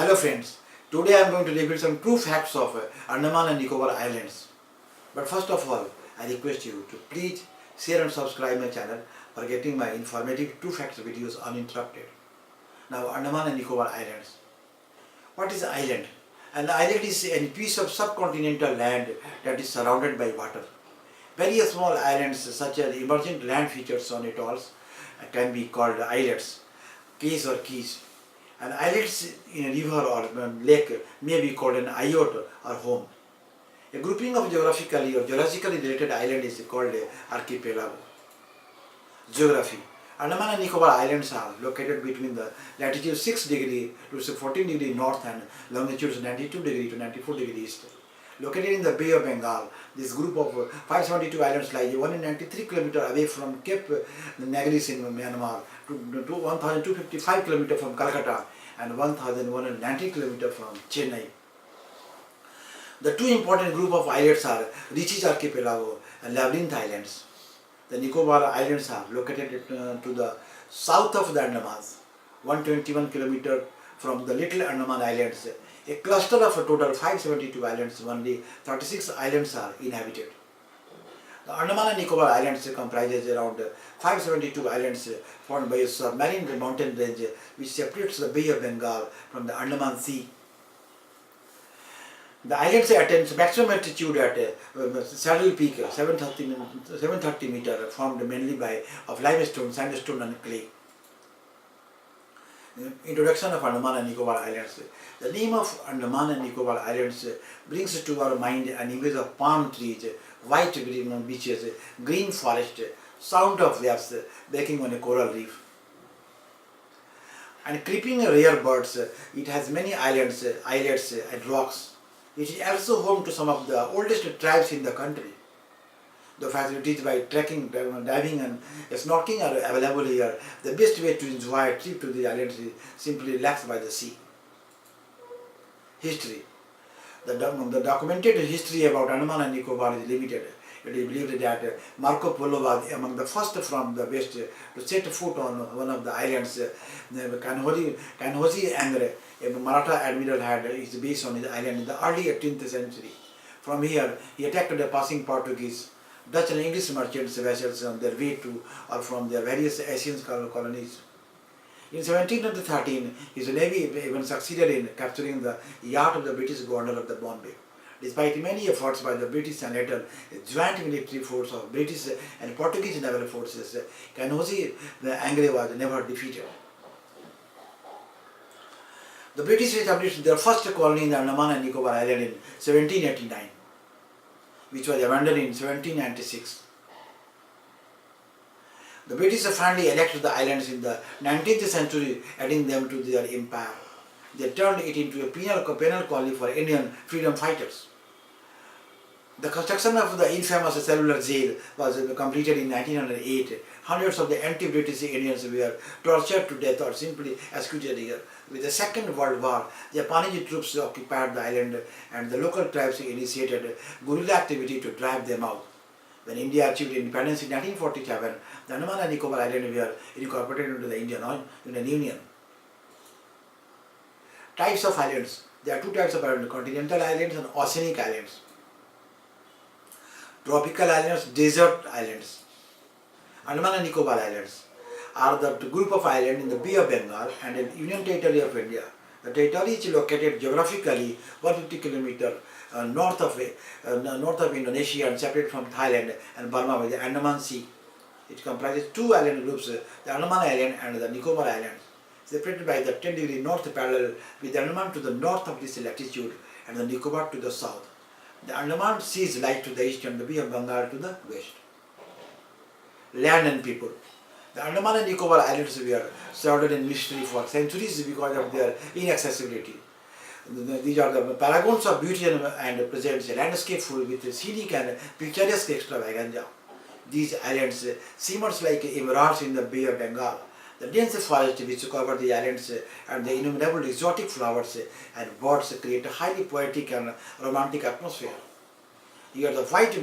Hello friends, today I am going to reveal some true facts of Andaman and Nicobar Islands. But first of all, I request you to please share and subscribe my channel for getting my informative true facts videos uninterrupted. Now Andaman and Nicobar Islands. What is an island? An island is a piece of subcontinental land that is surrounded by water. Very small islands such as emergent land features on atolls can be called islets, cays or keys. An islet in a river or lake may be called an islet or home. A grouping of geographically or geologically related island is called an archipelago. Geography. Andaman and Nicobar Islands are located between the latitude 6 degree to 14 degree north and longitude 92 degree to 94 degree east. Located in the Bay of Bengal, this group of 572 islands lies 193 km away from Cape Nagris in Myanmar, to 1255 km from Calcutta and 1190 km from Chennai. The two important group of islets are Richie's Archipelago and Labyrinth Islands. The Nicobar Islands are located to the south of the Andamans, 121 km from the Little Andaman Islands. A cluster of a total 572 islands, only 36 islands are inhabited. The Andaman and Nicobar Islands comprises around 572 islands formed by a submarine mountain range which separates the Bay of Bengal from the Andaman Sea. The islands attain maximum altitude at Saddle Peak, 730 meters, formed mainly of limestone, sandstone and clay. Introduction of Andaman and Nicobar Islands. The name of Andaman and Nicobar Islands brings to our mind an image of palm trees, white beaches, green forest, sound of waves breaking on a coral reef. And creeping rare birds, it has many islands, islets and rocks. It is also home to some of the oldest tribes in the country. The facilities by trekking, diving and snorkeling are available here. The best way to enjoy a trip to the islands is simply relax by the sea. History. The documented history about Andaman and Nicobar is limited. It is believed that Marco Polo was among the first from the west to set foot on one of the islands. Kanhoji Angre, a Maratha admiral, had his base on his island in the early 18th century. From here, he attacked the passing Portuguese, Dutch and English merchants vessels on their way to or from their various Asian colonies. In 1713, his navy even succeeded in capturing the yacht of the British governor of the Bombay. Despite many efforts by the British and later joint military force of British and Portuguese naval forces, Kanhoji Angre was never defeated. The British established their first colony in the Andaman and Nicobar Island in 1789, which was abandoned in 1796. The British finally annexed the islands in the 19th century, adding them to their empire. They turned it into a penal colony for Indian freedom fighters. The construction of the infamous cellular jail was completed in 1908. Hundreds of the anti-British Indians were tortured to death or simply executed here. With the Second World War, Japanese troops occupied the island and the local tribes initiated guerrilla activity to drive them out. When India achieved independence in 1947, the Andaman and Nicobar Islands were incorporated into the Indian Union. Types of islands. There are two types of islands, continental islands and oceanic islands. Tropical islands, desert islands. Andaman and Nicobar Islands are the group of islands in the Bay of Bengal and in Union Territory of India. The territory is located geographically 150 km north of Indonesia and separate from Thailand and Burma by the Andaman Sea. It comprises two island groups, the Andaman Island and the Nicobar Islands, separated by the 10 degree north parallel with the Andaman to the north of this latitude and the Nicobar to the south. The Andaman Sea lies to the east and the Bay of Bengal to the west. Land and people. The Andaman and Nicobar Islands were shrouded in mystery for centuries because of their inaccessibility. These are the paragons of beauty and presents a landscape full with scenic and picturesque extravaganza. These islands seem like emeralds in the Bay of Bengal. The dense forest which cover the islands and the innumerable exotic flowers and birds create a highly poetic and romantic atmosphere. Here the white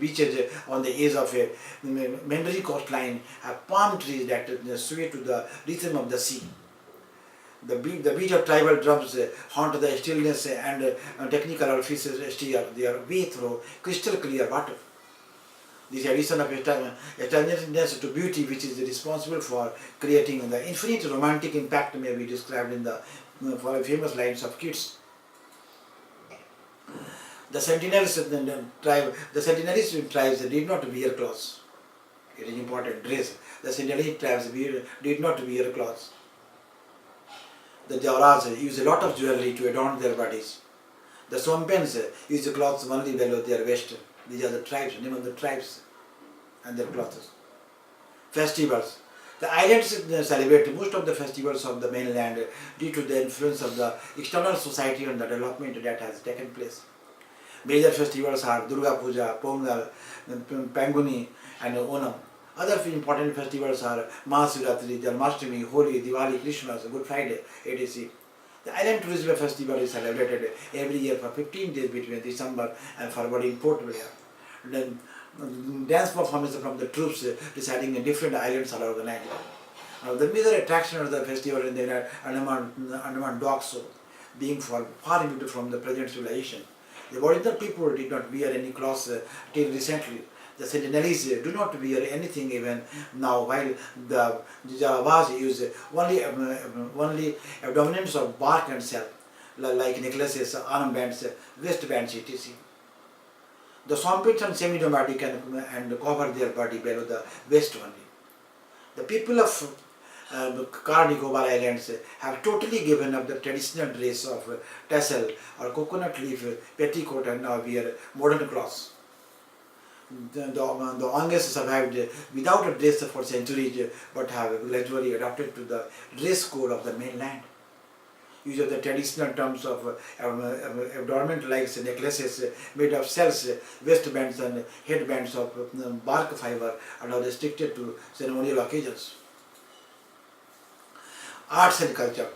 beaches on the edge of a Mandarin coastline have palm trees that sway to the rhythm of the sea. The beat of tribal drums haunt the stillness and technical orifices steer their way through crystal clear water. This addition of extraordinariness to beauty, which is responsible for creating the infinite romantic impact, may be described in the famous lines of Keats. The Sentinelist tribes did not wear clothes. It is important, dress. The Sentinelist tribes did not wear clothes. The Javaras use a lot of jewelry to adorn their bodies. The Sompens use clothes only below their waist. These are the tribes, name of the tribes and their clothes. Festivals. The islands celebrate most of the festivals of the mainland due to the influence of the external society and the development that has taken place. Major festivals are Durga Puja, Pongal, Panguni and Onam. Other important festivals are Mahasivaratri, Janmashtami, Holi, Diwali, Christmas, Good Friday, etc. The Island Tourism Festival is celebrated every year for 15 days between December and February in Port Blair. Then dance performances from the troops residing in different islands are organized. The major attraction of the festival in the Andaman Dock Show, being far removed from the present civilization. The original people did not wear any clothes till recently. The Sentinelese do not wear anything even now, while the Javas use only abdominants of bark and shell, like necklaces, armbands, wristbands, etc. The Sompins are semi-nomadic and cover their body below the waist only. The people of Nicobar Islands have totally given up the traditional dress of tassel or coconut leaf petticoat and now wear modern clothes. The Angas survived without a dress for centuries but have gradually adapted to the dress code of the mainland. Use of the traditional terms of adornment like necklaces made of shells, waistbands and headbands of bark fiber are now restricted to ceremonial occasions. Arts and culture.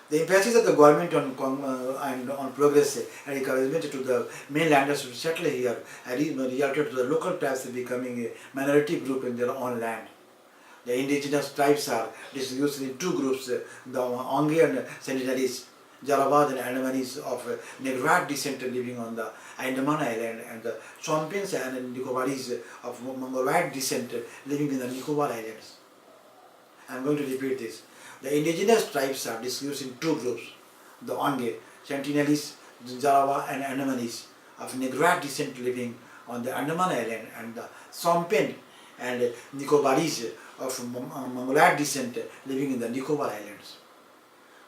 The emphasis of the government on progress and encouragement to the mainlanders to settle here has resulted to the local tribes becoming a minority group in their own land. The indigenous tribes are distributed in two groups, the Onge and Sentinelese, Jalabad and Andamanese of Nicobar descent living on the Andaman Island, and the Sompins and Nicobarese of Mongoloid descent living in the Nicobar Islands. I am going to repeat this. The indigenous tribes are distributed in two groups, the Onge, Sentinelese, Jarawa and Andamanese of Negroid descent living on the Andaman Island, and the Sompin and Nicobarese of Mongoloid descent living in the Nicobar Islands.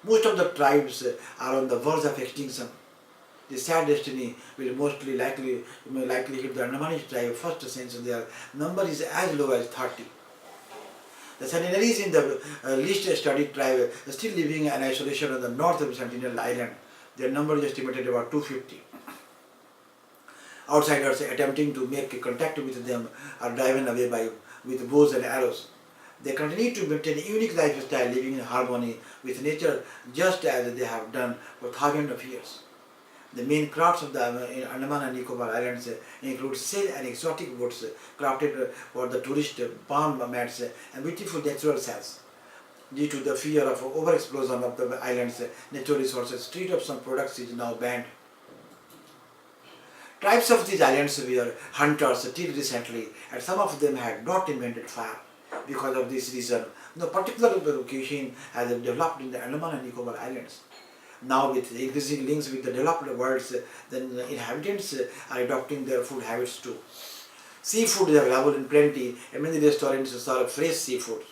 Most of the tribes are on the verge of extinction. The sad destiny will mostly likely hit the Andamanese tribe first, since their number is as low as 30. The Sentinelese in the least studied tribe are still living in isolation on the north of Sentinel Island. Their number is estimated about 250. Outsiders attempting to make contact with them are driven away with bows and arrows. They continue to maintain a unique lifestyle, living in harmony with nature just as they have done for thousands of years. The main crafts of the Andaman and Nicobar Islands include sail and exotic boats crafted for the tourist, palm mats and beautiful natural shells. Due to the fear of overexplosion of the island's natural resources, trade of some products is now banned. Tribes of these islands were hunters till recently, and some of them had not invented fire. Because of this reason, no particular cuisine has developed in the Andaman and Nicobar Islands. Now, with increasing links with the developed worlds, the inhabitants are adopting their food habits too. Seafood is available in plenty, and many restaurants serve fresh seafood.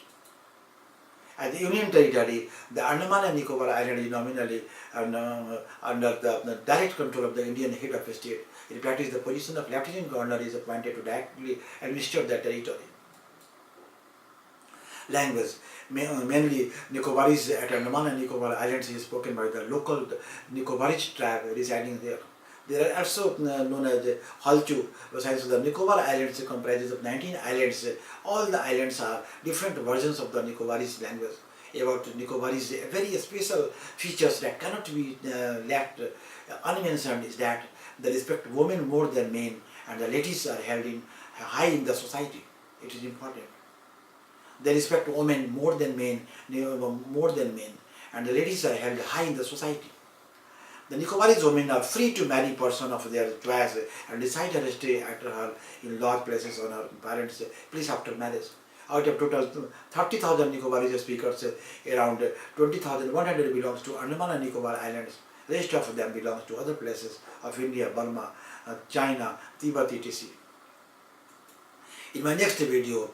At the Union Territory, the Andaman and Nicobar Island is nominally under the direct control of the Indian head of state. In practice, the position of Lieutenant Governor is appointed to directly administer the territory. Language. Mainly Nicobarese at Andaman and Nicobar Islands is spoken by the local Nicobarese tribe residing there. They are also known as Halchu. Besides, the Nicobar Islands comprises of 19 islands. All the islands are different versions of the Nicobarese language. About Nicobarese, very special features that cannot be left unmentioned is that they respect women more than men, and the ladies are held in high in the society. It is important. They respect women more than men, and the ladies are held high in the society. The Nicobarese women are free to marry person of their choice and decide to stay after her in large places on her parents' place after marriage. Out of total 30,000 Nicobarese speakers, around 20,100 belongs to Andaman and Nicobar Islands. The rest of them belongs to other places of India, Burma, China, Tibet, etc. In my next video,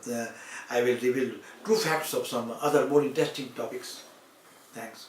I will reveal true facts of some other more interesting topics. Thanks.